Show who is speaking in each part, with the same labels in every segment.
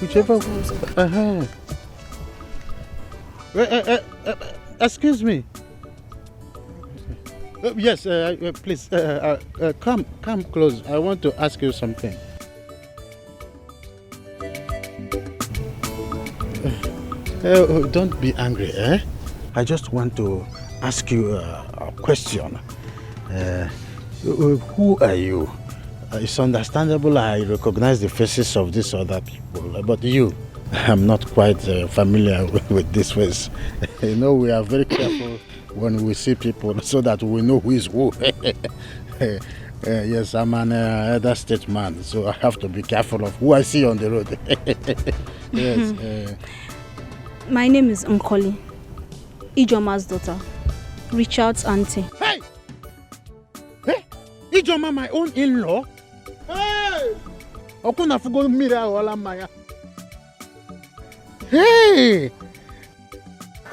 Speaker 1: Whichever. Excuse me. Yes, please come close. I want to ask you something. Don't be angry, eh? I just want to ask you a question. Who are you? It's understandable I recognize the faces of these other people, but you, I'm not quite familiar with this face. You know, we are very careful when we see people so that we know who is who. Yes, I'm an elder statesman, so I have to be careful of who I see on the road. Yes.
Speaker 2: My name is Nkoli, Ijoma's daughter, Richard's auntie.
Speaker 1: Hey! Hey! Ijoma, my own in-law? Hey! Okuna fugo mira wala maya. Hey!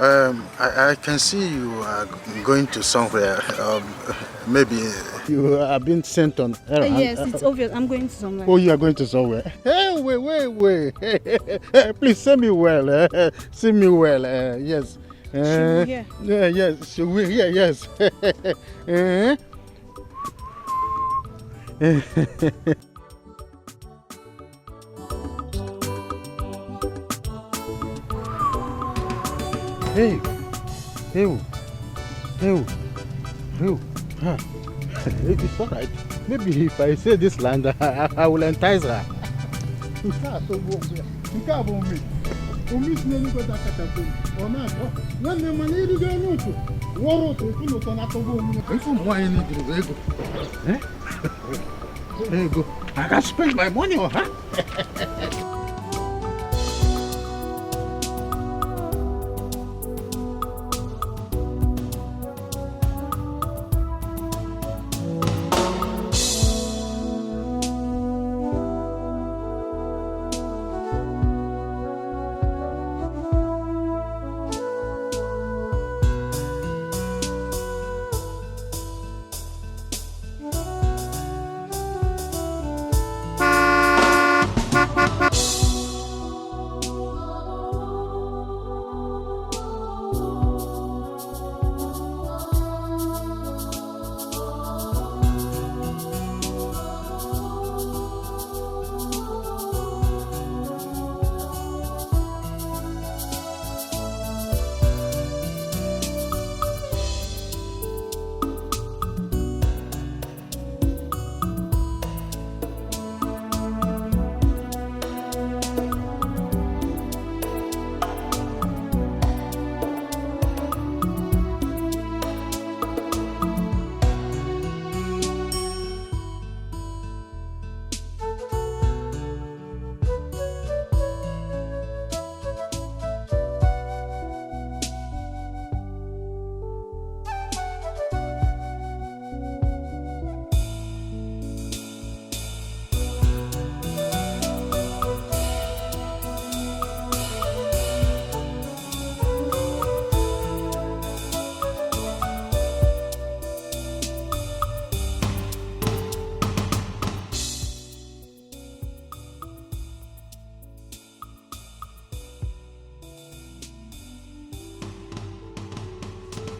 Speaker 1: I can see you are going to somewhere. Maybe you have been sent on errand.
Speaker 2: Yes, it's obvious. I'm going to somewhere.
Speaker 1: Oh, you are going to somewhere. Hey, wait. Please see me well. See me well. Yes.
Speaker 2: She will hear.
Speaker 1: Yes, she will hear. Yes. Hey. It's all right. Maybe if I say this land, I will entice her. I can spend my money on her.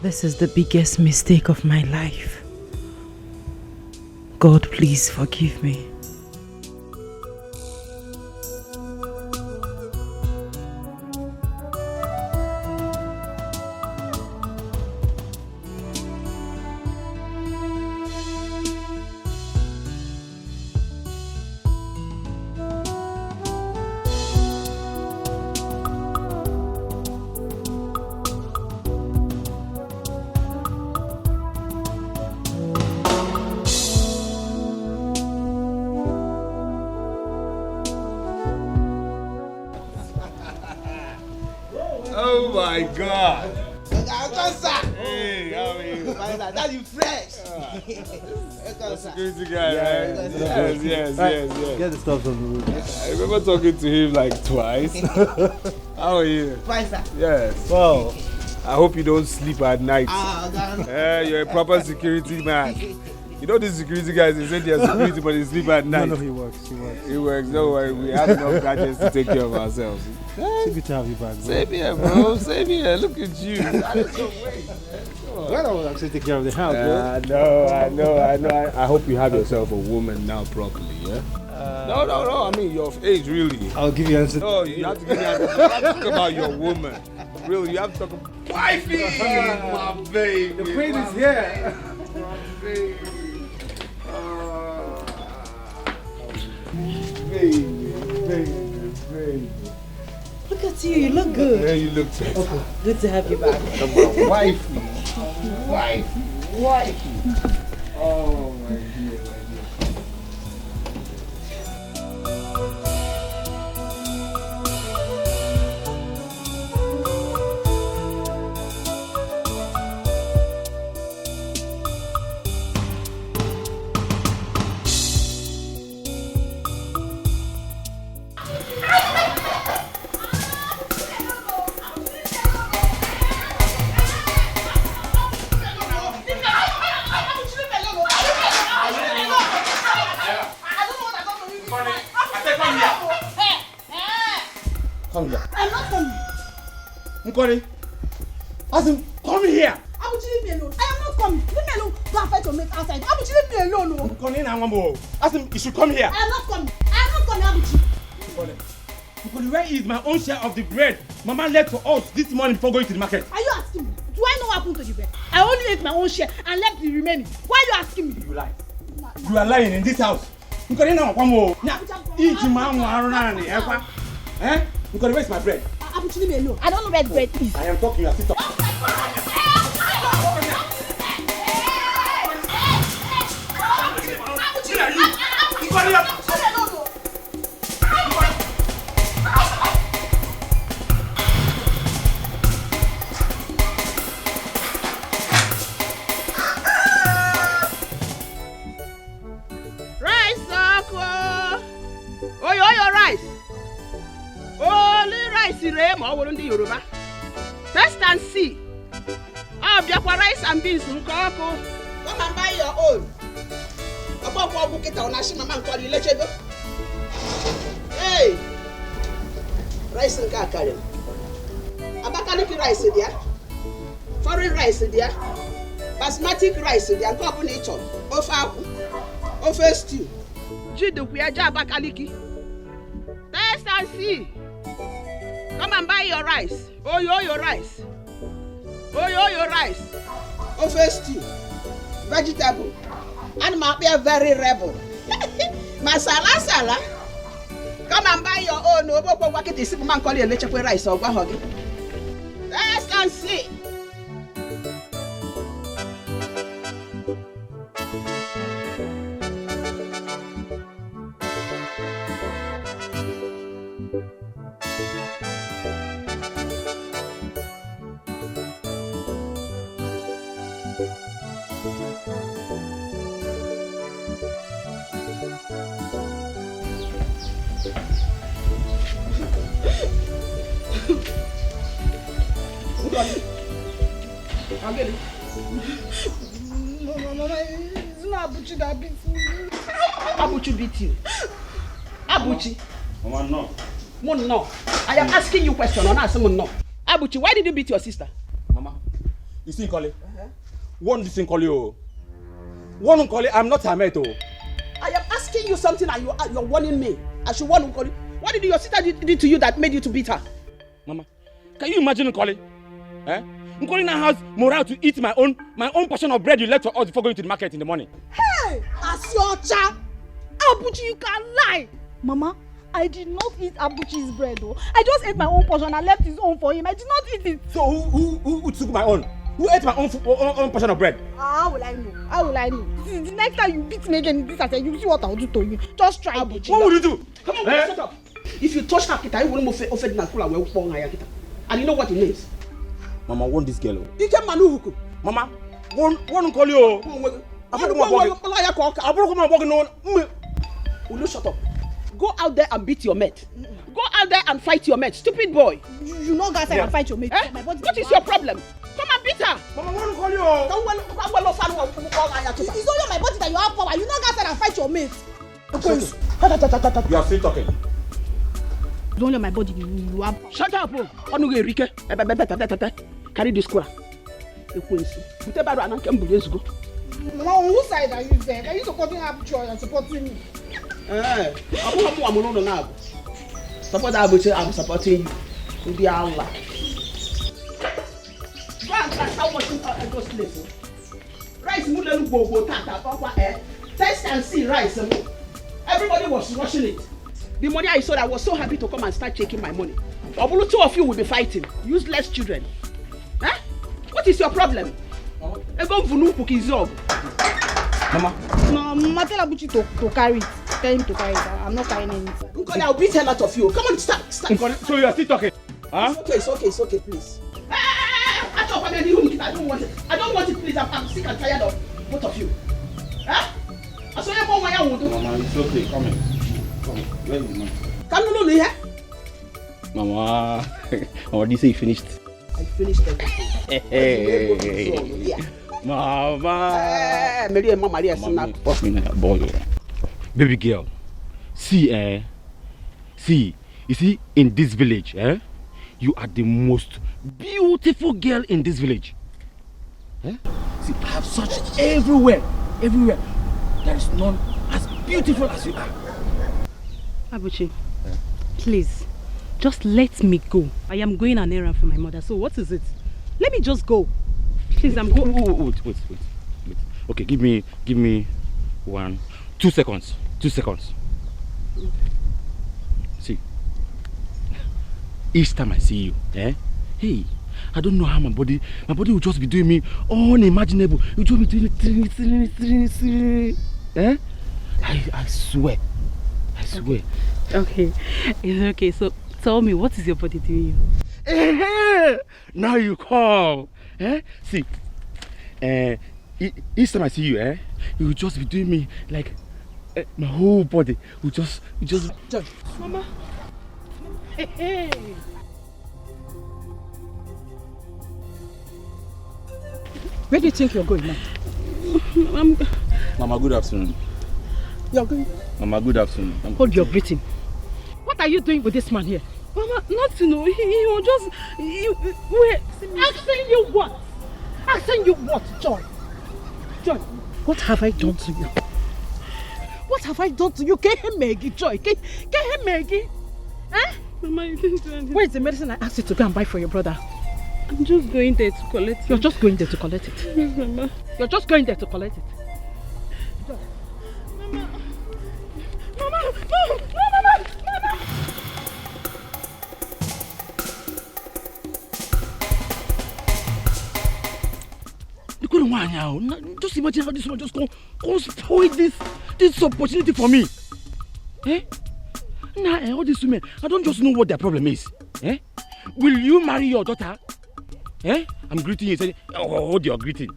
Speaker 3: This is the biggest mistake of my life. God, please forgive me.
Speaker 4: Oh my God!
Speaker 5: Hey, how are you? That you fresh.
Speaker 4: Security guy, right? Yes.
Speaker 1: Get the stuff on the road.
Speaker 4: I remember talking to him like twice. How are you?
Speaker 5: Fine, sir.
Speaker 4: Yes.
Speaker 5: Wow.
Speaker 4: I hope you don't sleep at night.
Speaker 5: God.
Speaker 4: You're a proper security man. You know these security guys, they say they are security, but they sleep at night.
Speaker 6: No, he works.
Speaker 4: He works, don't worry. We have enough gadgets to take care of ourselves.
Speaker 6: It's good to have you back, bro.
Speaker 4: Same here, bro. Same here. Look at you. That is so great, man.
Speaker 6: Well, I was actually taking care of the house,
Speaker 4: bro. I know. I hope you have yourself a woman now properly, yeah? No. I mean, your age, really.
Speaker 6: I'll give you an answer.
Speaker 4: No, you have to give me an answer. You have to talk about your woman. Really, you have to talk about... Wifey! My baby.
Speaker 6: The prince is here.
Speaker 4: My baby. Baby.
Speaker 3: Look at you look good.
Speaker 4: Yeah, you look sexy.
Speaker 3: Okay, good to have you back.
Speaker 4: My wifey. Wifey. Oh, my dear.
Speaker 5: Come here.
Speaker 2: I'm not coming.
Speaker 5: Nkori, ask him, come here.
Speaker 2: Abuchi, leave me alone. I am not coming. Leave me alone. Go and fight your mate outside. Abuchi, leave me alone. No.
Speaker 5: Nkori, na wambo. Ask him, he should come here.
Speaker 2: I am not coming. Abuchi.
Speaker 5: Nkori, where is my own share of the bread Mama left for us this morning before going to the market?
Speaker 2: Are you asking me? Do I know what happened to the bread? I only ate my own share and left the remaining. Why are you asking me?
Speaker 5: You lie. You are lying in this house. Nkori, na wambo. Eat man warana ekwa. Eh? Nkori, where is my bread?
Speaker 2: Abuchi, leave me alone. I don't know where the bread is.
Speaker 5: I am talking, you are still talking.
Speaker 7: Yoruba. Test and see. Biakwa rice and beans nkoko.
Speaker 8: Come and buy your own. Above book it on Nashi Mama call you lechego. Hey. Rice and kakari. Abakaliki rice there. Foreign rice there. Basmati rice there. Nkoko nature. Ofe stew.
Speaker 7: Jidu kuyaja abakaliki. Test and see. Come and buy your rice. Your rice. Your rice.
Speaker 8: Ofe stew. Vegetable. And ma be a very rebel. Masala. Come and buy your own. No, but what is it? Man call you lechekwe rice or gwahogi. Test and see.
Speaker 2: Mama, it's not Abuchi that beats me.
Speaker 7: Abuchi beat you. Abuchi.
Speaker 5: Mama, no.
Speaker 7: No. I am asking you a question. I'm not asking no. Abuchi, why did you beat your sister?
Speaker 5: Mama, you see Nkoli? One this Nkoli. One Nkoli, I'm not her mate.
Speaker 7: I am asking you something and you're warning me. I should warn Nkoli. What did your sister did to you that made you to beat her?
Speaker 5: Mama, can you imagine Nkoli? Eh? Nkoli now has morale to eat my own portion of bread you left for us before going to the market in the morning.
Speaker 2: Hey, Asiocha! Abuchi, you can lie! Mama, I did not eat Abuchi's bread though. I just ate my own portion and left his own for him. I did not eat it.
Speaker 5: So who took my own? Who ate my own portion of bread?
Speaker 2: How will I know? The next time you beat me again in this house, you see what I'll do to you. Just try it.
Speaker 5: What will you do?
Speaker 7: Come on, shut up. If you touch her, kita, you will not offend Nakula where we hire kita. And you know what it means?
Speaker 5: Mama, want this girl.
Speaker 7: You can manuhuku.
Speaker 5: Mama, one call you.
Speaker 7: Will you shut up? Go out there and beat your mate. Go out there and fight your mate. Stupid boy.
Speaker 2: You know guys, I can fight your mate.
Speaker 7: What is your problem? Come and beat her.
Speaker 4: Mama, what call you?
Speaker 7: Don't well off and call her.
Speaker 2: It is only on my body that you have power. You not go outside and fight your mate.
Speaker 5: You are still talking.
Speaker 2: It's only on my body you have power.
Speaker 7: Shut up, Onuge Rike. Carry this square. Put a barrel and come to go.
Speaker 2: Mama, on whose side are you there? Are you supporting Abuchi or supporting me?
Speaker 7: I'm now. Support Abuchi, I'm supporting you. To be Allah. Go and try how much those places. Rice, Mulu, go, Tata, test and see rice. Everybody was rushing it. The money I saw, I was so happy to come and start taking my money. Obulu, two of you will be fighting. Useless children. Huh? What is your problem? Mama.
Speaker 2: No, Mama, tell Abuchi to carry it. Tell him to carry it. I'm not carrying anything.
Speaker 7: Uncle, I'll beat a lot of you. Come on, stop.
Speaker 5: So you are still talking? Huh?
Speaker 7: It's okay, please. I don't want it, please. I'm sick and tired of both of you. Huh? I saw you go my own.
Speaker 5: Mama, it's okay. Come in. Where is the money?
Speaker 7: Come on, here.
Speaker 5: Mama, Mama, did you say you finished?
Speaker 7: I finished everything. Yeah.
Speaker 5: Mama.
Speaker 7: Maria,
Speaker 5: boy. Baby girl, see, you see, in this village, you are the most beautiful girl in this village. See, I have searched everywhere. There is none as beautiful as you are.
Speaker 3: Abuchi, please, just let me go. I am going an errand for my mother. So what is it? Let me just go. Please, I'm going.
Speaker 5: Wait. Okay, give me 2 seconds. 2 seconds. See, each time I see you, hey, I don't know how my body will just be doing me unimaginable. You just be doing I swear.
Speaker 3: Okay, it's okay. So tell me, what is your body doing you?
Speaker 5: Now you call. See, each time I see you, you will just be doing me like my whole body will just.
Speaker 3: Mama. Hey. Where do you think you're going now?
Speaker 5: Mama, good afternoon.
Speaker 3: You're going?
Speaker 5: Mama, good afternoon.
Speaker 3: Hold your greeting. What are you doing with this man here? Mama, not to know. He was just. Wait. Asking you what? Asking you what, Joy? Joy, what have I done to you? What have I done to you? Get him Maggie, Joy. Get him Maggie. Eh? Mama, you didn't do anything. Where is the medicine I asked you to go and buy for your brother? I'm just going there to collect it. You're just going there to collect it? Yes, Mama. You're just going there to collect it? Joy. Mama. Mama. No, Mama.
Speaker 5: Just imagine how this one just can't spoil this opportunity for me. Nah, all these women, I don't just know what their problem is. Will you marry your daughter? I'm greeting you saying, hold your greeting.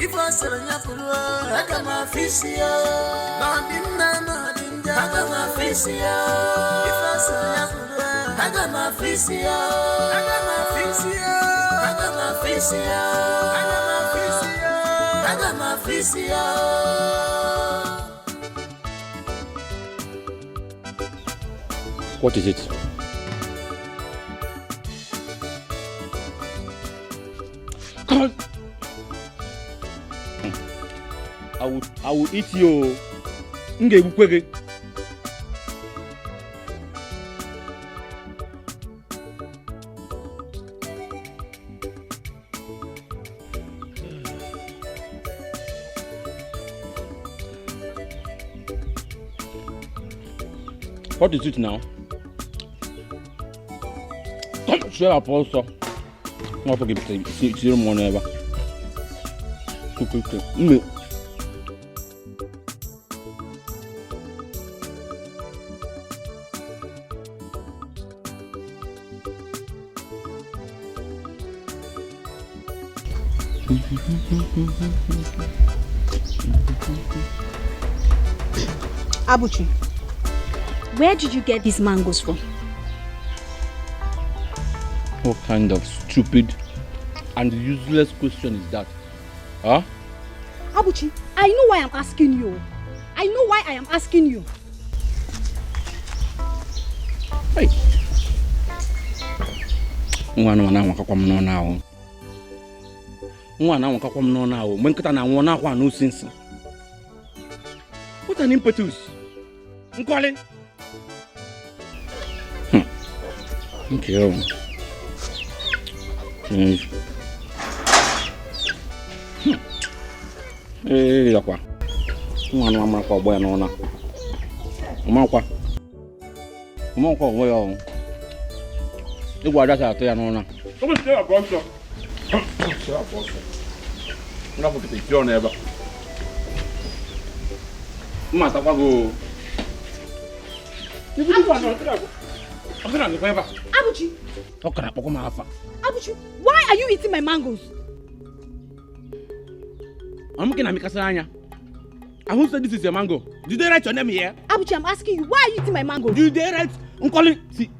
Speaker 9: If I said I got my face here. I got my face here. If I said I got my face here. I got my face here. I got my face here. I got my face here. I got my face here.
Speaker 5: What is it? God. I will eat you. What is it now? Share up also. Not forget to zero more never. Too quickly.
Speaker 2: Abuchi, where did you get these mangoes from?
Speaker 5: What kind of stupid and useless question is that? Huh?
Speaker 2: Abuchi, I know why I'm asking you. I know why I am asking you.
Speaker 5: Hey. Mwana wakakwa mnona o. Mwenkata na wona kwa no sense. What an impetus. Nkwale. Okay. Yakwa. Mwana mama kwa boya nona. Mama kwa boya. Igwa data ato ya nona.
Speaker 4: Come stay up, boss. Stay up, boss. Una po kiti John eba.
Speaker 5: Mama takwa go.
Speaker 2: Abuchi. Abuchi, why are you eating my mangoes?
Speaker 5: I'm looking at Mikasanya. I who said this is your mango? Did they write your name here?
Speaker 2: Abuchi, I'm asking you, why are you eating my mangoes?
Speaker 5: Did they write? I'm calling. See.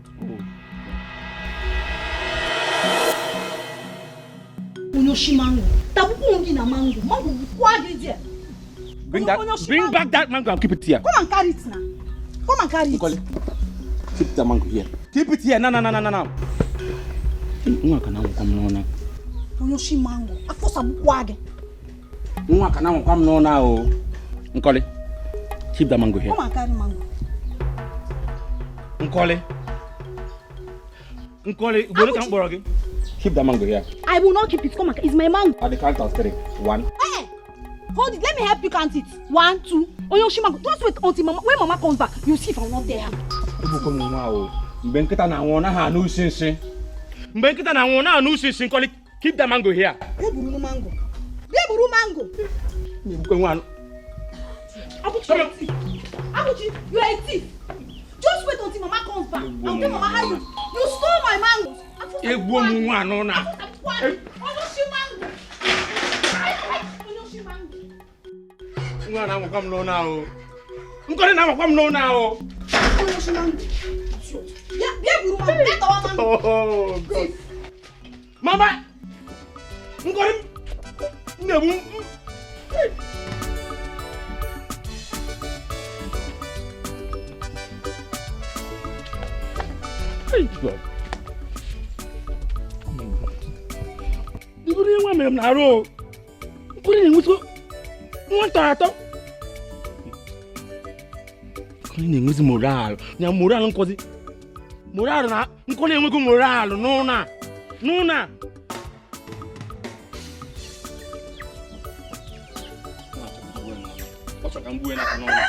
Speaker 2: Unoshi mango. Tabuku ongi na mango. Mango bukwage there.
Speaker 5: Bring back that mango and keep it here.
Speaker 2: Come and carry it now. Come and carry it.
Speaker 5: Keep the mango here. Keep it here. No.
Speaker 2: Unoshi mango. Afosa bukwage.
Speaker 5: Nkole. Keep the mango here.
Speaker 2: Come and carry mango.
Speaker 5: Nkole, keep the mango here.
Speaker 2: I will not keep it. Come on, it's my mango.
Speaker 5: At the count of 3. 1.
Speaker 2: Hey, hold it. Let me help you count it. 1, 2. Oyoshi mango. Just wait until mama. When mama comes back, you see if I'm not there.
Speaker 5: Keep the mango here.
Speaker 2: Beburu mango. Abuchi, you are a thief. Just wait until mama comes back. I'll tell mama how you stole my mangoes. Oyoshi mango.
Speaker 5: Oh God. Mama. Hey God. You don't want me to roll. Put it in with you. Moral. Now moral nkozi. Moral na nkole enwego moral no na. What's up kambu na kanona.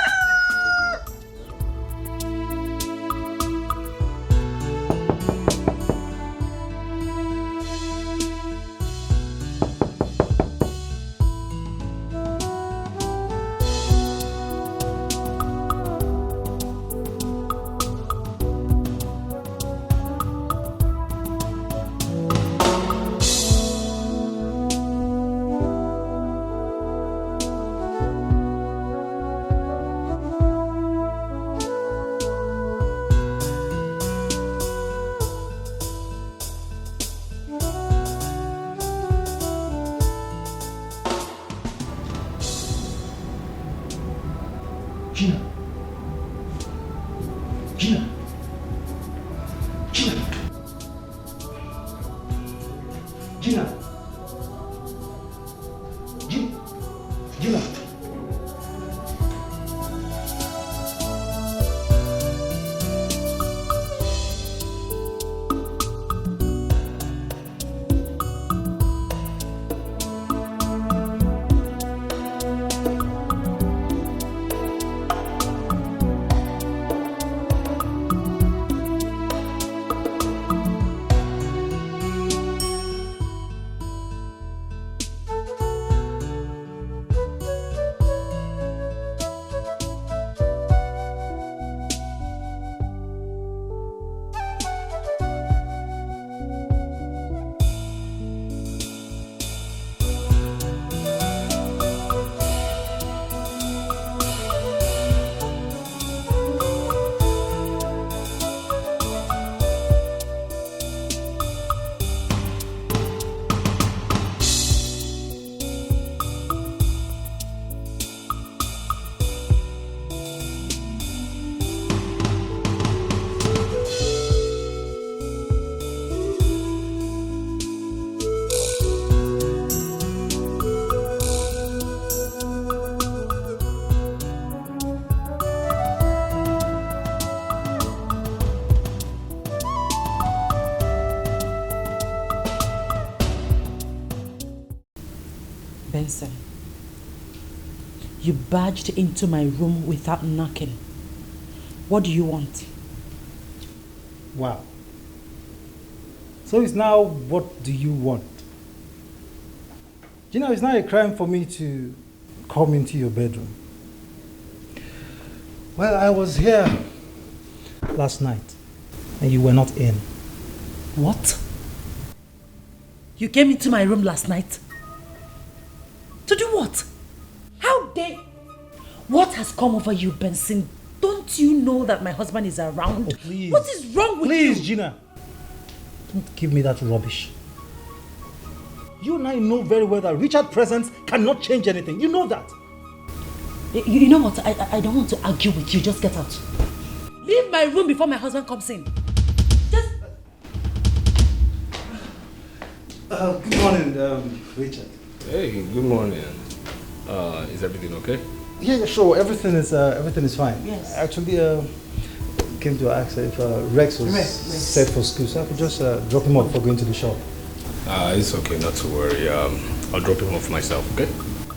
Speaker 3: Listen. You barged into my room without knocking. What do you want?
Speaker 6: Wow. So it's now, what do you want? You know, it's not a crime for me to come into your bedroom. Well, I was here last night and you were not in.
Speaker 3: What? You came into my room last night? To do what? How dare... What has come over you, Benson? Don't you know that my husband is around?
Speaker 6: Oh, please.
Speaker 3: What is wrong with you?
Speaker 6: Please, Gina. Don't give me that rubbish. You and I know very well that Richard's presence cannot change anything. You know that.
Speaker 3: You know what? I don't want to argue with you. Just get out. Leave my room before my husband comes in. Just...
Speaker 6: Good morning, Richard.
Speaker 4: Hey, good morning. Is everything okay?
Speaker 6: Yeah, sure. Everything is fine.
Speaker 3: Yes.
Speaker 6: Actually, came to ask if Rex was set for school, so I could just drop him off for going to the shop.
Speaker 4: It's okay, not to worry. I'll drop him off myself, okay?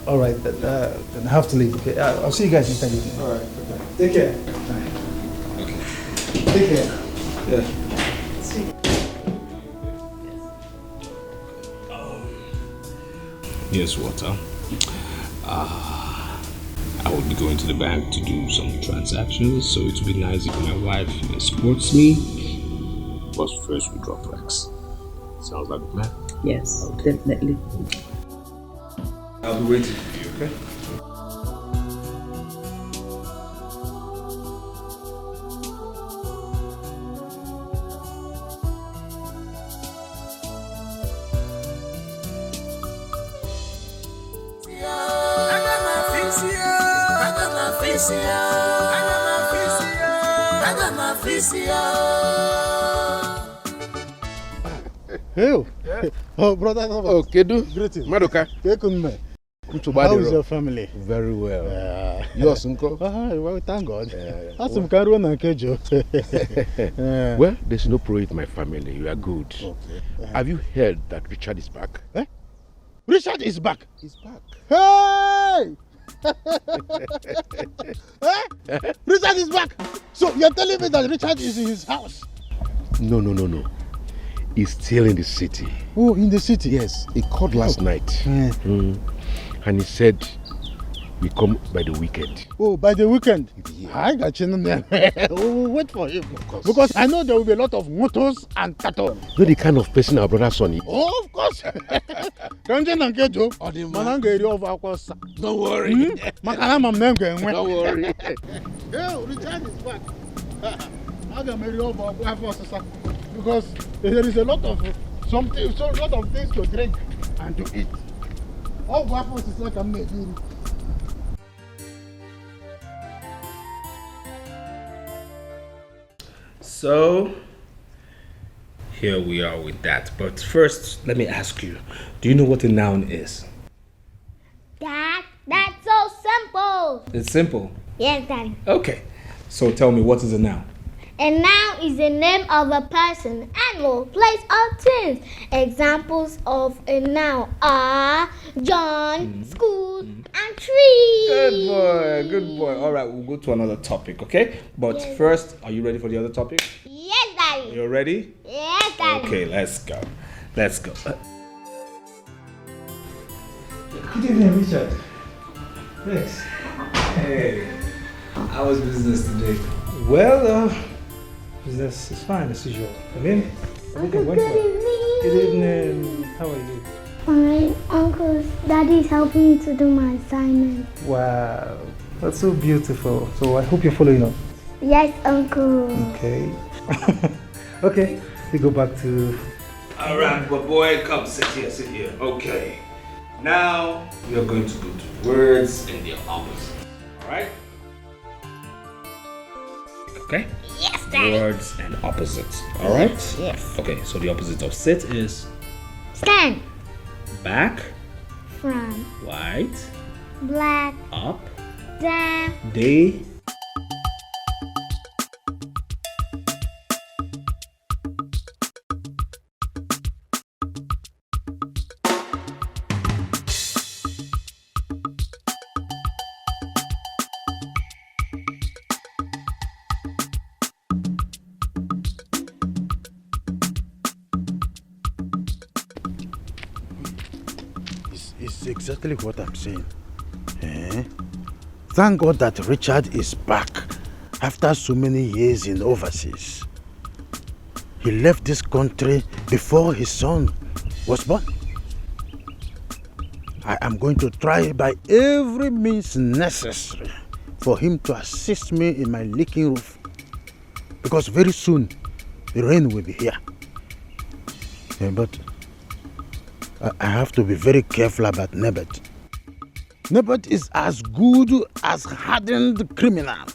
Speaker 6: All right, then I have to leave. Okay, I'll see you guys next time. All right. Okay. Take care. Okay. Take care. Yeah.
Speaker 4: Here's what, I will be going to the bank to do some transactions, so it would be nice if my wife escorts me. But first we drop Rex. Sounds like a plan?
Speaker 3: Yes, okay. Definitely.
Speaker 4: I'll be waiting for you, okay?
Speaker 1: Hey, oh brother,
Speaker 10: oh Kedu,
Speaker 1: greetings.
Speaker 10: Madoka.
Speaker 1: How is your family?
Speaker 10: Very well. Yours, uncle?
Speaker 1: Well, thank God.
Speaker 10: Well, there's no pro in my family. You are good.
Speaker 1: Okay.
Speaker 10: Have you heard that Richard is back?
Speaker 1: Richard is back.
Speaker 10: He's back.
Speaker 1: Hey! Richard is back. So you're telling me that Richard is in his house?
Speaker 10: No. He's still in the city.
Speaker 1: Oh, in the city?
Speaker 10: Yes. He called last night. And he said we come by the weekend.
Speaker 1: Oh, by the weekend?
Speaker 10: Yeah.
Speaker 1: I got you there. We'll wait for him. Of course. Because I know there will be a lot of motos and tato.
Speaker 10: You're the kind of person our brother Sonny.
Speaker 1: Oh, of course. Don't
Speaker 10: worry.
Speaker 1: Don't
Speaker 10: worry.
Speaker 1: Yeah, Richard is back. Because there is a lot of things to drink and to eat. All waffles is like a made.
Speaker 4: So, here we are with that. But first, let me ask you, do you know what a noun is?
Speaker 11: Dad, that's so simple.
Speaker 4: It's simple.
Speaker 11: Yes, Daddy.
Speaker 4: Okay. So tell me, what is a noun?
Speaker 11: A noun is the name of a person, animal, place, or things. Examples of a noun are John, school, and tree.
Speaker 4: Good boy. All right, we'll go to another topic, okay? But
Speaker 11: yes.
Speaker 4: First, are you ready for the other topic?
Speaker 11: Yes, Daddy.
Speaker 4: You're ready?
Speaker 11: Yes, Daddy.
Speaker 4: Okay, let's go.
Speaker 6: Good evening, Richard. Rex.
Speaker 12: Hey, how was business today?
Speaker 6: Well, business is fine as usual. Come in. Everything went well. Good evening. How are you?
Speaker 11: Fine, Uncle. Daddy's helping me to do my assignment.
Speaker 6: Wow, that's so beautiful. So I hope you're following up.
Speaker 11: Yes, Uncle.
Speaker 6: Okay. Okay, we go back to...
Speaker 4: All right, but boy, come sit here. Okay. Now, we are going to go to words and their opposite. All right? Okay?
Speaker 11: Yes, Daddy.
Speaker 4: Words and opposites. All right?
Speaker 11: Yes.
Speaker 4: Okay, so the opposite of sit is
Speaker 11: Stand.
Speaker 4: back,
Speaker 11: Front.
Speaker 4: white,
Speaker 11: Black.
Speaker 4: up,
Speaker 11: Down.
Speaker 4: day,
Speaker 1: is exactly what I'm saying. Thank God that Richard is back after so many years in overseas. He left this country before his son was born. I am going to try by every means necessary for him to assist me in my leaking roof. Because very soon, the rain will be here. But I have to be very careful about Nebet. Nebet is as good as hardened criminal.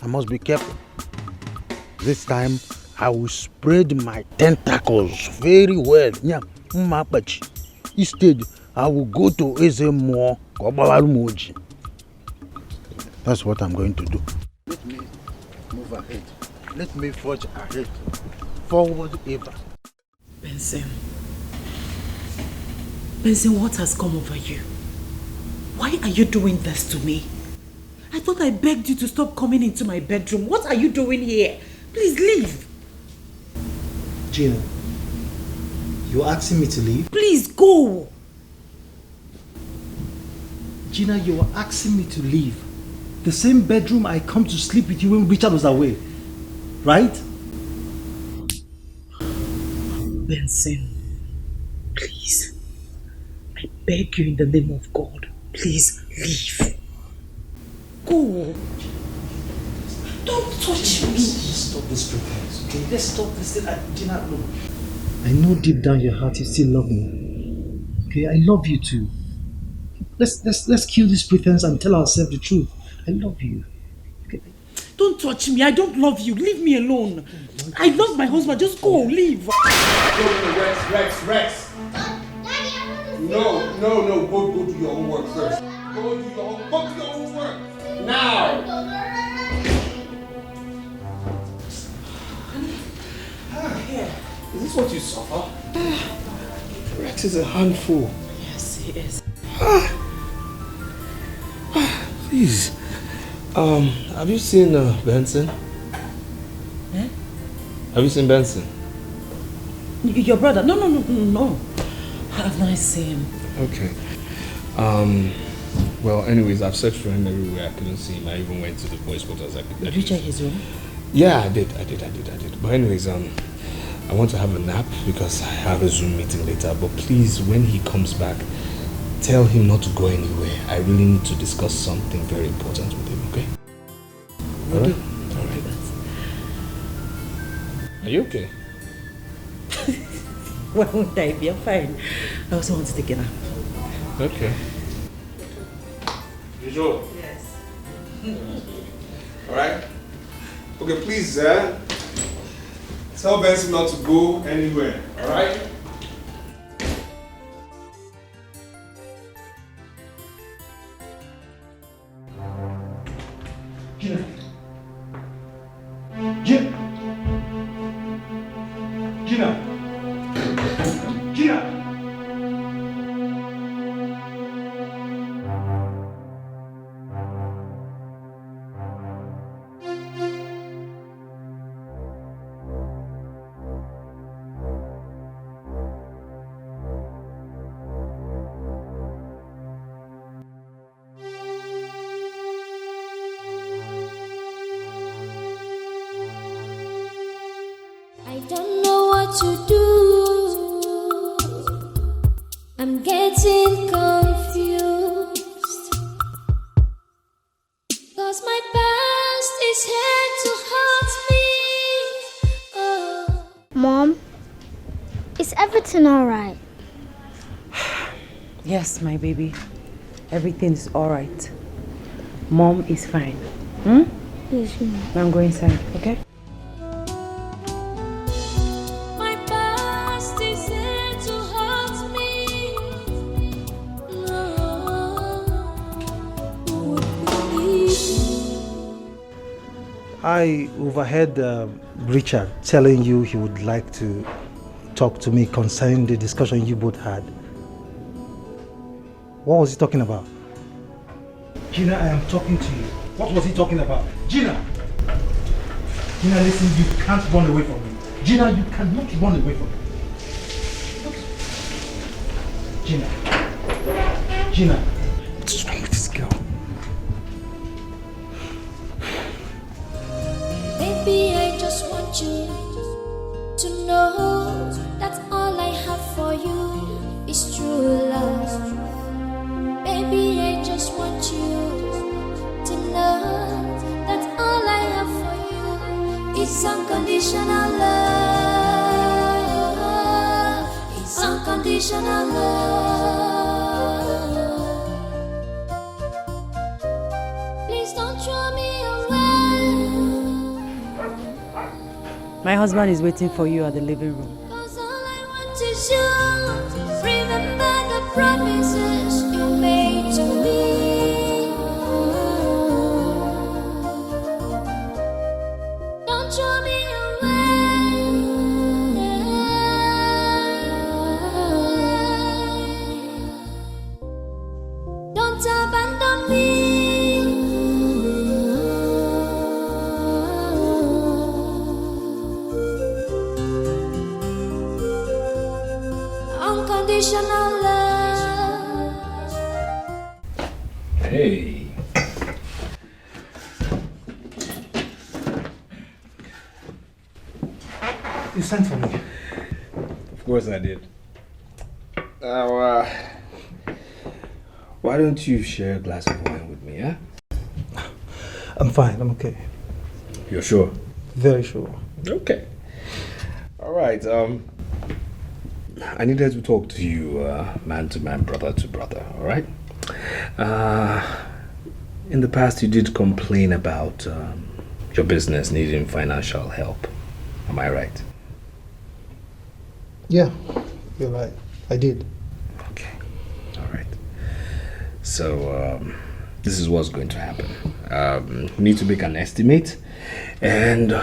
Speaker 1: I must be careful. This time, I will spread my tentacles very well. Instead, I will go to Ezuruonye. That's what I'm going to do. Let me move ahead. Let me forge ahead. Forward ever.
Speaker 3: Benson, what has come over you? Why are you doing this to me? I thought I begged you to stop coming into my bedroom. What are you doing here? Please leave.
Speaker 6: Gina, you're asking me to leave?
Speaker 3: Please go.
Speaker 6: Gina, you are asking me to leave. The same bedroom I come to sleep with you when Richard was away. Right?
Speaker 3: Benson, please. I beg you in the name of God. Please leave. Go. Don't touch me.
Speaker 6: Let's stop this pretense, okay? Let's stop this. Gina, look. I know deep down your heart you still love me. Okay, I love you too. Let's kill this pretense and tell ourselves the truth. I love you. Okay.
Speaker 3: Don't touch me. I don't love you. Leave me alone. I love my husband. Just go. Leave.
Speaker 10: Rex. No. Go do your homework first. Go do your homework. Now.
Speaker 3: Here.
Speaker 10: Is this what you suffer? Rex is a handful.
Speaker 3: Yes, he is.
Speaker 10: Please. Have you seen Benson?
Speaker 3: Eh?
Speaker 10: Have you seen Benson?
Speaker 3: Your brother? No. Have not seen him.
Speaker 10: Okay. Well, anyways, I've searched for him everywhere. I couldn't see him. I even went to the boys' quarters.
Speaker 3: Did you check his room?
Speaker 10: Yeah, I did. But anyways, I want to have a nap because I have a Zoom meeting later. But please, when he comes back, tell him not to go anywhere. I really need to discuss something very important with him, okay? Alright? Alright. Are you okay?
Speaker 3: Why won't I be? I'm fine. I also want to take a nap.
Speaker 10: Okay. You sure?
Speaker 3: Yes.
Speaker 10: Alright? Okay, please, tell Benson not to go anywhere, alright?
Speaker 6: Gina.
Speaker 13: I don't know what to do. I'm getting confused. 'Cause my past is here to hurt me. Oh.
Speaker 11: Mom, is everything alright?
Speaker 3: Yes, my baby. Everything is alright. Mom is fine.
Speaker 11: Yes, Mom.
Speaker 3: Now I'm going inside, okay?
Speaker 13: My past is here to hurt me. No, who would believe me?
Speaker 6: I overheard Richard telling you he would like to talk to me concerning the discussion you both had. What was he talking about? Gina, I am talking to you. What was he talking about? Gina! Gina, listen, you can't run away from me. Gina, you cannot run away from me. Gina. Gina.
Speaker 10: What's wrong with this girl?
Speaker 13: Baby, I just want you to know that all I have for you is true love. Baby, I just want you to know that all I have for you is unconditional love. It's unconditional love. Please don't throw me away.
Speaker 3: My husband is waiting for you at the living room.
Speaker 13: Cause all I want is you. Remember the promises you made to me. Don't throw me away. Don't abandon me. Unconditional love.
Speaker 10: Hey.
Speaker 6: You sent for me.
Speaker 10: Of course I did. Now, why don't you share a glass of wine with me, huh?
Speaker 6: I'm fine, I'm okay.
Speaker 10: You're sure?
Speaker 6: Very sure.
Speaker 10: Okay. All right. I needed to talk to you, man to man, brother to brother. All right. In the past, you did complain about your business needing financial help. Am I right?
Speaker 6: Yeah, you're right. I did.
Speaker 10: Okay. All right. So this is what's going to happen. You need to make an estimate and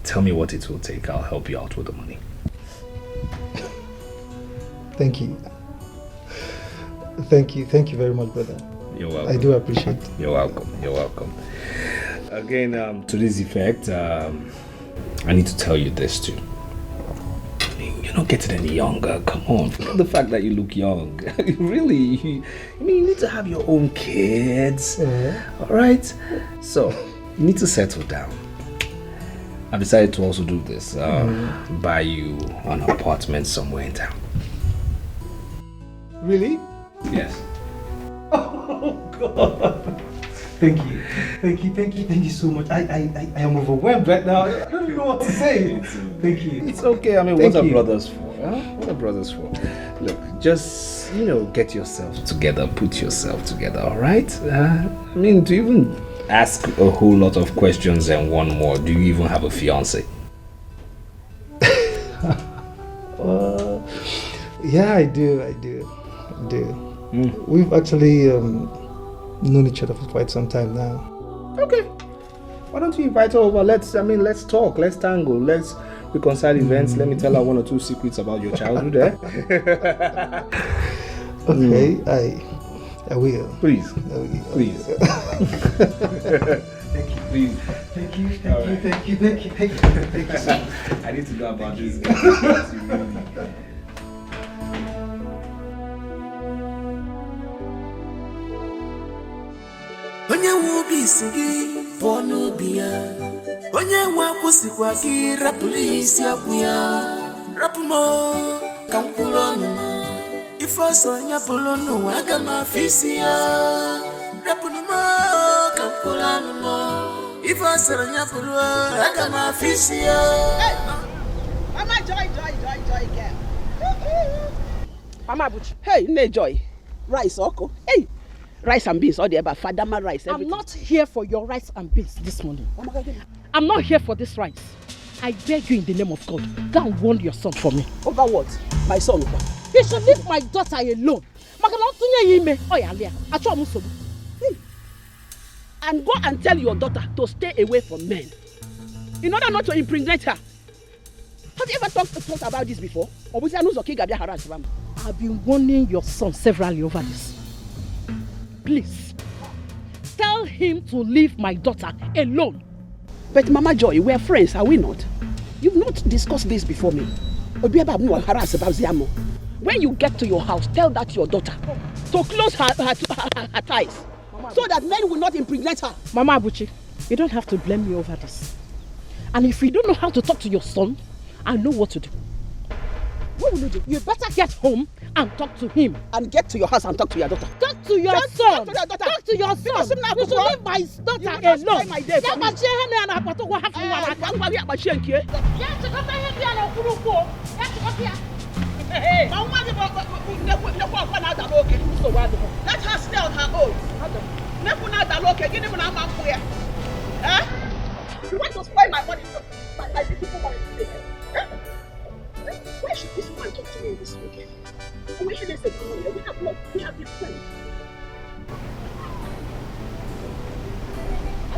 Speaker 10: tell me what it will take. I'll help you out with the money.
Speaker 6: Thank you. Thank you. Thank you very much, brother.
Speaker 10: You're welcome.
Speaker 6: I do appreciate it.
Speaker 10: You're welcome. You're welcome. Again, to this effect, I need to tell you this too. You're not getting any younger. Come on. Forget the fact that you look young. Really. You need to have your own kids. All right? So, you need to settle down. I decided to also do this. Buy you an apartment somewhere in town.
Speaker 6: Really?
Speaker 10: Yes.
Speaker 6: Oh, God. Thank you. Thank you. Thank you. Thank you so much. I am overwhelmed right now. I don't even know what to say. Thank you.
Speaker 10: It's okay. I mean,
Speaker 6: Thank
Speaker 10: what are
Speaker 6: you.
Speaker 10: brothers for? Huh? What are brothers for? Look, just, get yourself together. Put yourself together, all right? I mean, to even ask a whole lot of questions and one more, do you even have a fiance?
Speaker 6: Yeah, I do. We've actually known each other for quite some time now.
Speaker 10: Okay. Why don't you invite her over? Let's talk. Let's tangle. Let's reconcile events. Let me tell her one or two secrets about your childhood, eh?
Speaker 6: Okay, I will.
Speaker 10: Please.
Speaker 6: I will.
Speaker 10: Please.
Speaker 6: Thank you.
Speaker 10: Please.
Speaker 6: Thank you.
Speaker 10: Alright.
Speaker 6: Thank you so much.
Speaker 10: I need to know about this.
Speaker 9: Onye wubi isi gị pụọ n'obi ya. Onye nwe akwụsịkwa gị rapụrụ isi akwụ ya. Rapụ m ka m kwụrụ ọnụ m. Ife ọsọ ya bụrụ n'ụwa aga m afọ isi ya. Rapụ m ka m kwụrụ ọnụ m. Ife ọsọ ya bụrụ aga m afọ isi ya.
Speaker 8: Mama Joy, girl.
Speaker 7: Mama Buchi. Hey, Nne Joy. Rice, Oko. Hey. Rice and beans, all the above. Fadama rice.
Speaker 3: I'm not here for your rice and beans this morning. I'm not here for this rice. I beg you in the name of God, go and warn your son for me.
Speaker 7: Over what? My son.
Speaker 3: He should leave my daughter alone.
Speaker 7: And go and tell your daughter to stay away from men. In order not to impregnate her. Have you ever talked about this before?
Speaker 3: I've been warning your son severally over this. Please, tell him to leave my daughter alone.
Speaker 7: But Mama Joy, we're friends, are we not? You've not discussed this before me. When you get to your house, tell that to your daughter. to close her ties, so that men will not impregnate her.
Speaker 3: Mama Abuchi, you don't have to blame me over this. And if you don't know how to talk to your son, I know what to do. What will you do? You better get home and talk to him.
Speaker 7: And get to your house and talk to your daughter.
Speaker 3: Talk to your son.
Speaker 7: Talk to your daughter.
Speaker 3: Talk to your son. You should leave my daughter alone. My day for me.
Speaker 7: Let her stay on her own. You want to spoil my money by the people money? Why should this man talk to me this weekend? Why should they say money? We have been friends.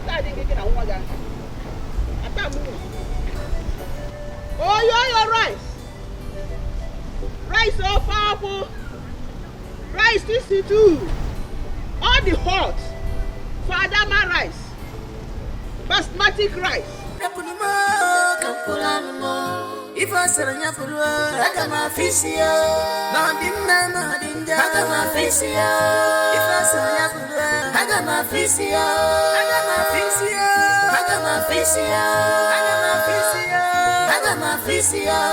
Speaker 7: I didn't get a water. Oh, your rice. Rice so powerful. Rice this too. All the hot. Fadama rice. Basmati rice.
Speaker 9: If I said I never do, I got my fish here. No, didn't I got my fish here. If I said I never do, I got my fish here. I got my fish here. I got my fish here. I got my fish here. I got my fish here.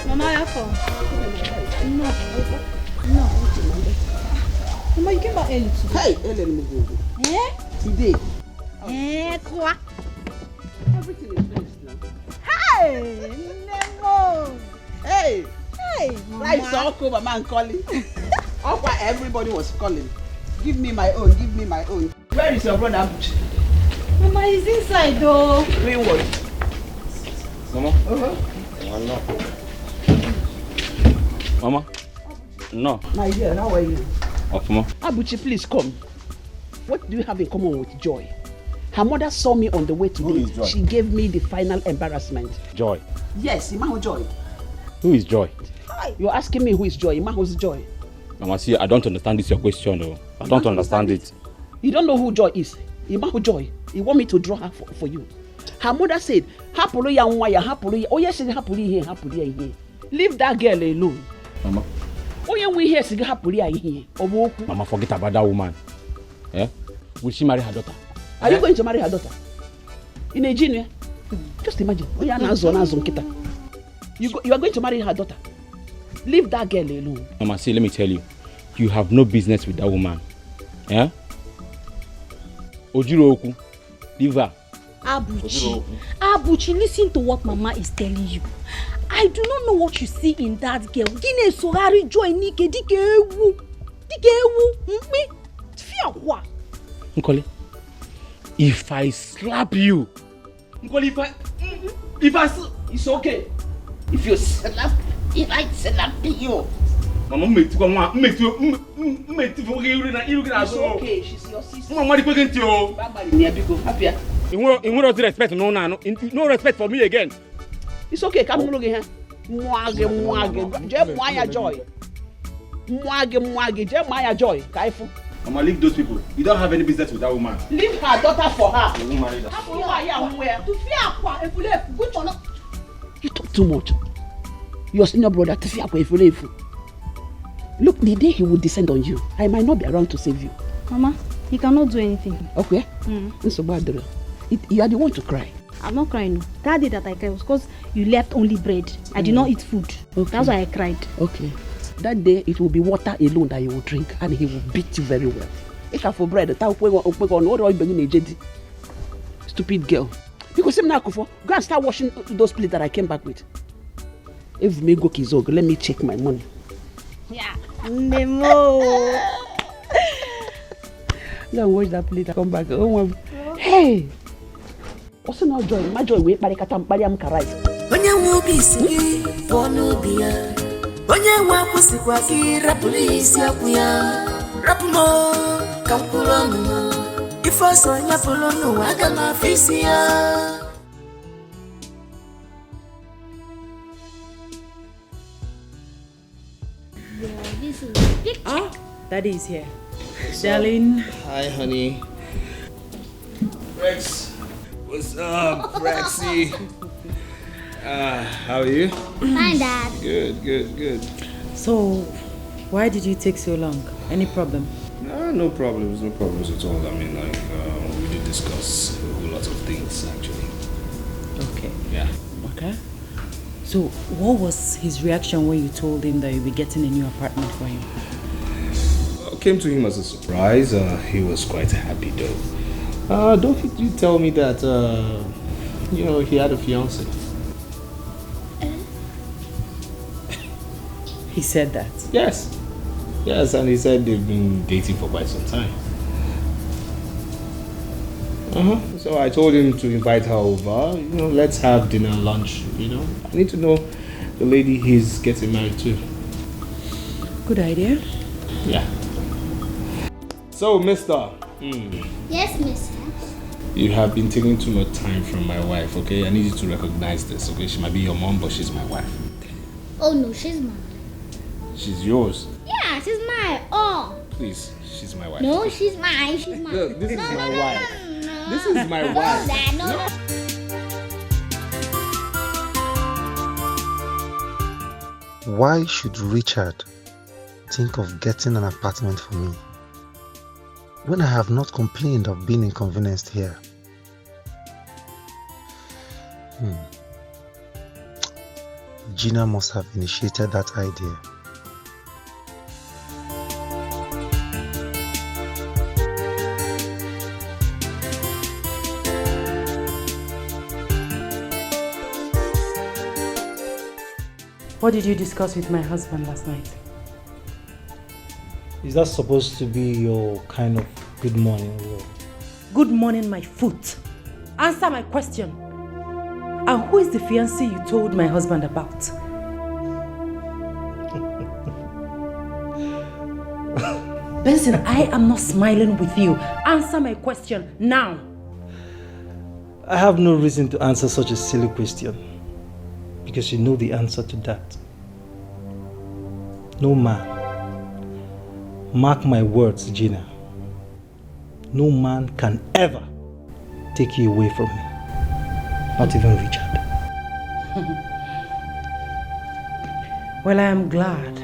Speaker 2: Mama, no. Mama, you came back early today.
Speaker 7: Hey, Ellen Mugogo. Today.
Speaker 2: Quoi?
Speaker 7: Everything is finished now.
Speaker 2: Hey, Nemo.
Speaker 7: Hey.
Speaker 2: Mama.
Speaker 7: Rice all over, man calling. All why everybody was calling. Give me my own, give me my own. Where is your brother Abuchi?
Speaker 2: Mama, he's inside though.
Speaker 7: Doing what?
Speaker 5: Mama? Mama? No.
Speaker 7: My dear, how are you?
Speaker 5: Mama.
Speaker 7: Abuchi, please come. What do you have in common with Joy? Her mother saw me on the way today. She gave me the final embarrassment.
Speaker 5: Joy.
Speaker 7: Yes, Imaho Joy.
Speaker 5: Who is Joy?
Speaker 7: Hi. You're asking me who is Joy? Imaho's Joy.
Speaker 5: Mama, see, I don't understand this your question though. I don't understand it.
Speaker 7: You don't know who Joy is? Imaho Joy. You want me to draw her for you? Her mother said, Hapulu ya nwaya, hapulu ya. Oh yes, she hapulu here, hapulu here. Leave that girl alone.
Speaker 5: Mama.
Speaker 7: Oh yeah, we here, she hapulu here.
Speaker 5: Mama, forget about that woman. Eh? Will she marry her daughter?
Speaker 7: Are you going to marry her daughter? In a junior? Just imagine. You are going to marry her daughter. Leave that girl alone.
Speaker 5: Mama, see, let me tell you. You have no business with that woman. Yeah? Ojiroku, leave her.
Speaker 2: Abuchi, listen to what Mama is telling you. I do not know what you see in that girl. Gine Sorari Joy Nike Dikeh me. Fear what?
Speaker 5: Nkoli, if I slap you.
Speaker 7: Nkoli, if I it's okay. If I slap you.
Speaker 5: Mama, it's
Speaker 7: okay, she's your sister.
Speaker 5: Mama, what are you doing? You don't respect no respect for me again.
Speaker 7: It's okay, come look here. Mwage, Joy. Mwage, Maya Joy. Kaifu.
Speaker 5: Mama, leave those people. You don't have any business with that woman.
Speaker 7: Leave her daughter for her.
Speaker 5: You won't marry her.
Speaker 7: You talk too much. Your senior brother, look, the day he will descend on you, I might not be around to save you.
Speaker 2: Mama, he cannot do anything.
Speaker 7: Okay? It's so bad. You are the one to cry.
Speaker 2: I'm not crying. No. That day that I cried was because you left only bread. I did not eat food. Okay. That's why I cried.
Speaker 7: Okay. That day it will be water alone that you will drink, and he will beat you very well. If I for bread, stupid girl. Because go and start washing those plates that I came back with. If me go Kizog, let me check my money.
Speaker 2: Yeah. Nemo.
Speaker 7: Go and wash that plate and come back. Oh, hey. Also now Joy. My Joy wait barikatam bariam karai.
Speaker 9: Onye wubisi bonubia. Onye wakusikwa kira polisi akuya. Rapumo kampulono. Ifoso nyapolono agama fisia.
Speaker 3: Daddy is here. Darling.
Speaker 12: Hi, honey. Rex.
Speaker 10: What's up, Rexy? How are you?
Speaker 11: Fine, Dad.
Speaker 10: Good.
Speaker 3: So, why did you take so long? Any problem?
Speaker 10: No problems at all. I mean, we did discuss a whole lot of things, actually.
Speaker 3: Okay.
Speaker 10: Yeah.
Speaker 3: Okay. So, what was his reaction when you told him that you'd be getting a new apartment for him?
Speaker 10: Came to him as a surprise. He was quite happy, though. Don't you tell me that, he had a fiancé?
Speaker 3: He said that?
Speaker 10: Yes, and he said they've been dating for quite some time. So I told him to invite her over. Let's have dinner, lunch. I need to know the lady he's getting married to.
Speaker 3: Good idea.
Speaker 10: Yeah. So, Mister.
Speaker 11: Yes, Mister.
Speaker 10: You have been taking too much time from my wife, okay? I need you to recognize this, okay? She might be your mom, but she's my wife.
Speaker 11: Oh no, she's mine.
Speaker 10: She's yours.
Speaker 11: Yeah, she's mine. Oh.
Speaker 10: Please, she's my wife.
Speaker 11: No, she's mine. She's mine.
Speaker 10: Look, this is my wife.
Speaker 11: No.
Speaker 10: This is my wife.
Speaker 11: No, Dad, no.
Speaker 6: Why should Richard think of getting an apartment for me when I have not complained of being inconvenienced here? Gina must have initiated that idea.
Speaker 3: What did you discuss with my husband last night?
Speaker 6: Is that supposed to be your kind of good morning word?
Speaker 3: Good morning, my foot. Answer my question. And who is the fiancé you told my husband about? Benson, I am not smiling with you. Answer my question now.
Speaker 6: I have no reason to answer such a silly question, because you know the answer to that. No man, mark my words, Gina, no man can ever take you away from me. Not even Richard.
Speaker 3: Well, I am glad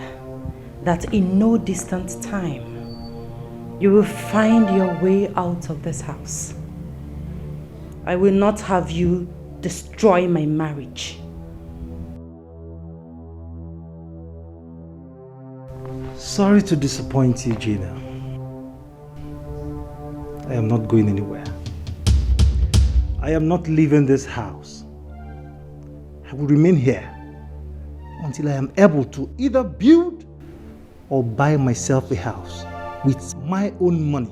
Speaker 3: that in no distant time you will find your way out of this house. I will not have you destroy my marriage.
Speaker 6: Sorry to disappoint you, Gina. I am not going anywhere. I am not leaving this house. I will remain here until I am able to either build or buy myself a house with my own money.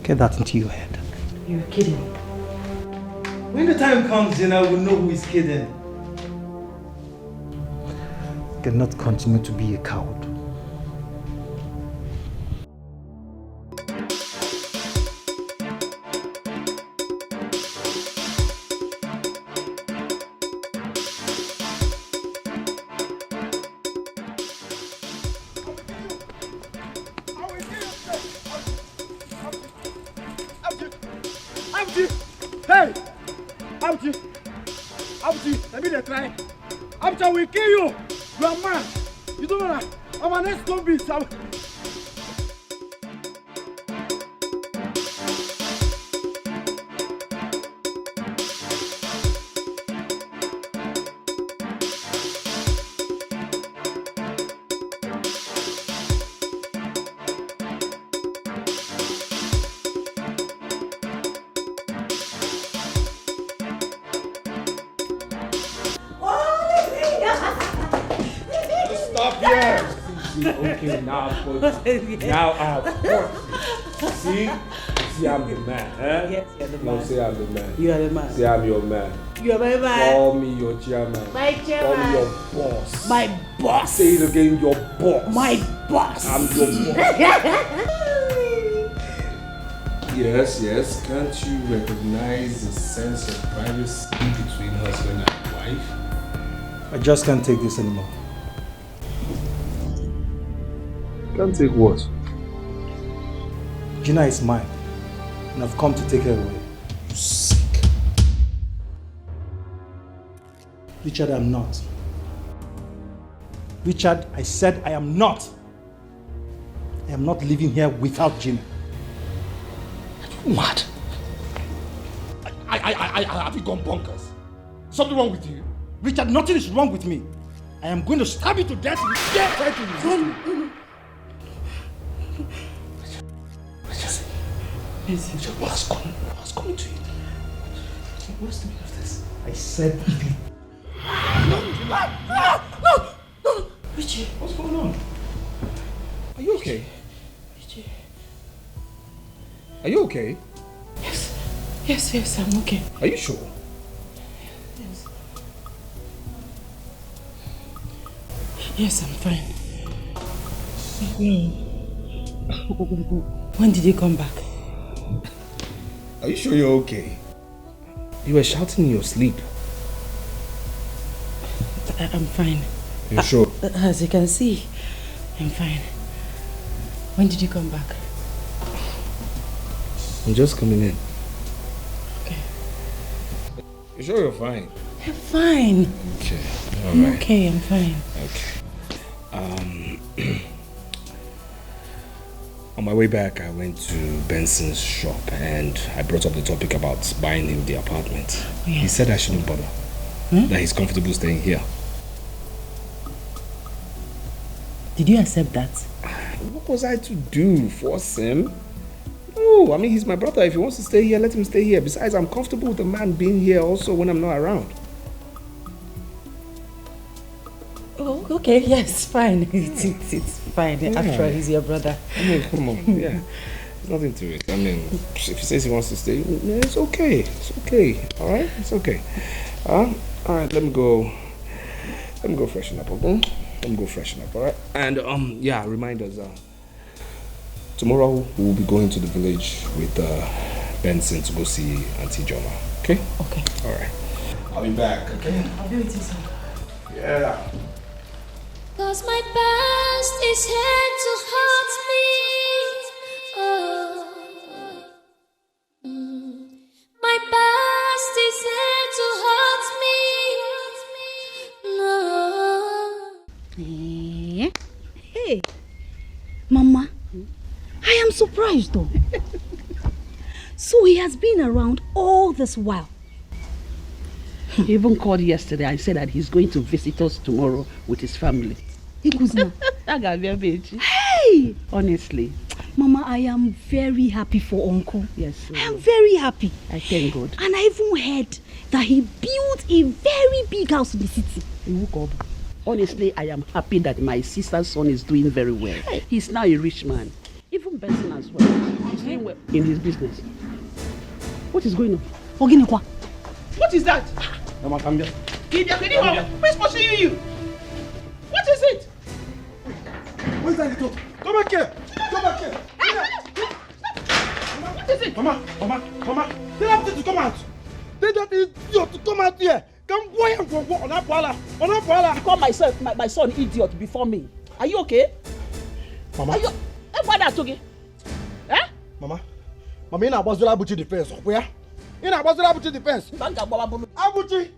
Speaker 6: Get that into your head.
Speaker 3: You're kidding.
Speaker 6: When the time comes, Gina, we'll know who is kidding. I cannot continue to be a coward.
Speaker 14: We kill you! You are mad! You don't know that? I'm an ex-convict!
Speaker 10: Okay, now I've See, I'm the man. Eh?
Speaker 3: Yes, you're the man.
Speaker 10: No, say I'm the man.
Speaker 3: You are the man.
Speaker 10: Say I'm your man.
Speaker 3: You are my man.
Speaker 10: Call me your chairman.
Speaker 3: My chairman.
Speaker 10: Call me your boss.
Speaker 3: My boss.
Speaker 10: Say it again, your boss.
Speaker 3: My boss.
Speaker 10: I'm your boss. Yes. Can't you recognize the sense of privacy between husband and wife?
Speaker 6: I just can't take this anymore.
Speaker 10: Can't take what?
Speaker 6: Gina is mine, and I've come to take her away.
Speaker 10: You sick.
Speaker 6: Richard, I'm not. Richard, I said I am not. I am not living here without Gina.
Speaker 14: Are you mad? Have you gone bonkers? Something wrong with you?
Speaker 6: Richard, nothing is wrong with me. I am going to stab you to death if you dare try to resist me.
Speaker 14: Richard, what's coming to you? What's the meaning of this?
Speaker 6: I said if you...
Speaker 14: No! Richie, what's going on? Are you okay? Richie. Are you okay?
Speaker 3: Yes, I'm okay.
Speaker 14: Are you sure?
Speaker 3: Yes. Yes, I'm fine. When did you come back?
Speaker 14: Are you sure you're okay? You were shouting in your sleep.
Speaker 3: I'm fine.
Speaker 14: You're sure?
Speaker 3: As you can see, I'm fine. When did you come back?
Speaker 14: I'm just coming in.
Speaker 3: Okay.
Speaker 14: You sure you're fine?
Speaker 3: I'm fine.
Speaker 14: Okay.
Speaker 3: I'm okay, I'm fine.
Speaker 14: Okay. On my way back, I went to Benson's shop and I brought up the topic about buying him the apartment.
Speaker 3: Yeah.
Speaker 14: He said I shouldn't bother. That he's comfortable staying here.
Speaker 3: Did you accept that?
Speaker 14: What was I to do? Force him? No, I mean, he's my brother. If he wants to stay here, let him stay here. Besides, I'm comfortable with the man being here also when I'm not around.
Speaker 3: Oh, okay, yes, fine. It's fine.
Speaker 14: Yeah.
Speaker 3: After all, he's your brother.
Speaker 14: I mean, come on, yeah. There's nothing to it. I mean, if he says he wants to stay, yeah, it's okay. It's okay. Alright? It's okay. Alright, let me go freshen up, okay? Let me go freshen up, alright? And, yeah, remind us, tomorrow we'll be going to the village with, Benson to go see Auntie Joma, okay?
Speaker 3: Okay.
Speaker 14: Alright. I'll be back, okay?
Speaker 3: I'll be with you soon.
Speaker 14: Yeah.
Speaker 13: 'Cause my past is here to haunt me. My past is here to haunt me. No.
Speaker 2: Hey, Mama, I am surprised though. So he has been around all this while.
Speaker 7: He even called yesterday and said that he's going to visit us tomorrow with his family. Hey! Honestly.
Speaker 2: Mama, I am very happy for Uncle.
Speaker 7: Yes.
Speaker 2: I am very happy.
Speaker 7: I thank God.
Speaker 2: And I even heard that he built a very big house in the city.
Speaker 7: Honestly, I am happy that my sister's son is doing very well. He's now a rich man. Even Benson as well. He's doing well in his business. What is going on?
Speaker 8: What is that?
Speaker 14: Mama, come here.
Speaker 8: Who's pursuing you? What is it?
Speaker 14: Where's that little? Come back here! Come back here!
Speaker 8: What is it?
Speaker 14: Mama! They have to come out! They don't need you to come out here! Come boy and go on that pala!
Speaker 8: You call my son idiot before me. Are you okay?
Speaker 14: Mama?
Speaker 8: Are you... okay? Eh?
Speaker 14: Mama, you're not about to Abuchi defense. Where? You're not about to Abuchi defense. Abuchi!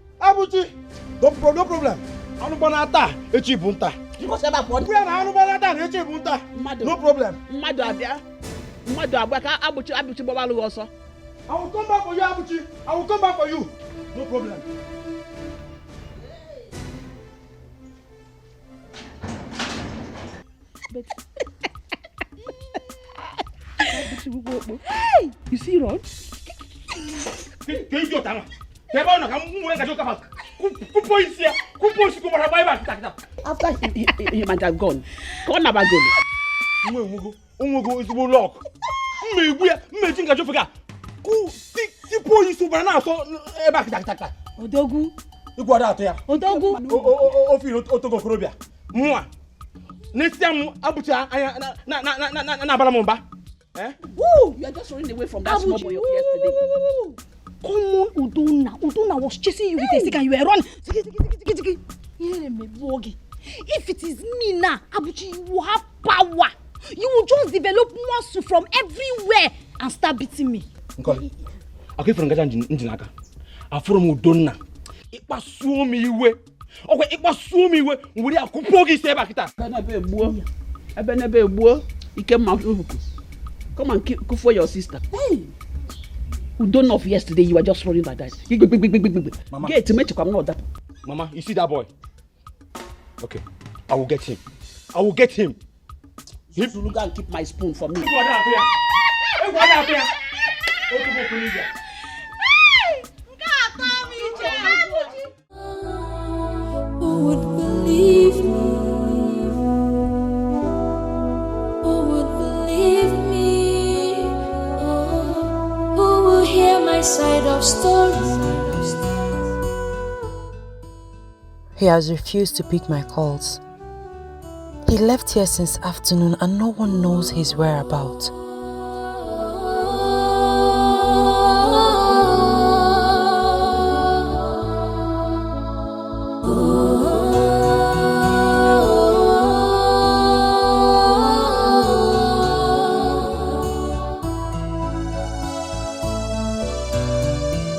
Speaker 14: No problem. I'm going to attack. No problem. I will come back for you, Abuchi. I will come back for you. No problem.
Speaker 7: Hey! You see, Rod? After he might have gone. Come on,
Speaker 8: Woo! You are just running away from that small boy of yesterday.
Speaker 2: Come on, Udona was chasing you with a stick and you were running. If it is me now, Abuchi, you will have power. You will just develop muscle from everywhere and start beating me.
Speaker 14: Okay, from Gajan Njinaka. I'm from Udona.
Speaker 5: it was so me way. Okay, it was so me way. We are Kupogi say back it.
Speaker 7: Come and cook for your sister. Hey. Who don't know if yesterday you were just rolling like that.
Speaker 5: Mama.
Speaker 7: Get to make you come not that.
Speaker 5: Mama, you see that boy? Okay, I will get him. I will get him.
Speaker 7: You should go and keep my spoon for me.
Speaker 5: Who
Speaker 13: would believe me? Who would believe me? Who will hear my side of stories?
Speaker 15: He has refused to pick my calls. He left here since afternoon and no one knows his whereabouts.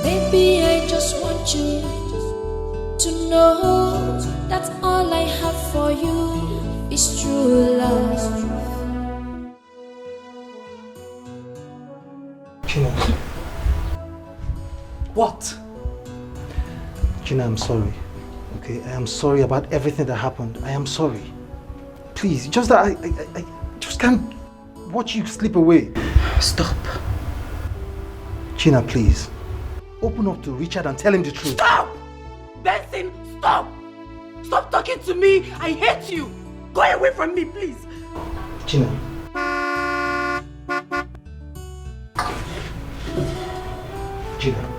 Speaker 13: Baby, I just want you to know that all I have for you is true love.
Speaker 6: Gina. What? Gina, I'm sorry. Okay, I am sorry about everything that happened. I am sorry. Please, just that I just can't watch you slip away.
Speaker 15: Stop.
Speaker 6: Gina, please. Open up to Richard and tell him the truth.
Speaker 3: Stop! Benson, stop! Stop talking to me! I hate you! Go away from me, please!
Speaker 6: Gina. Gina.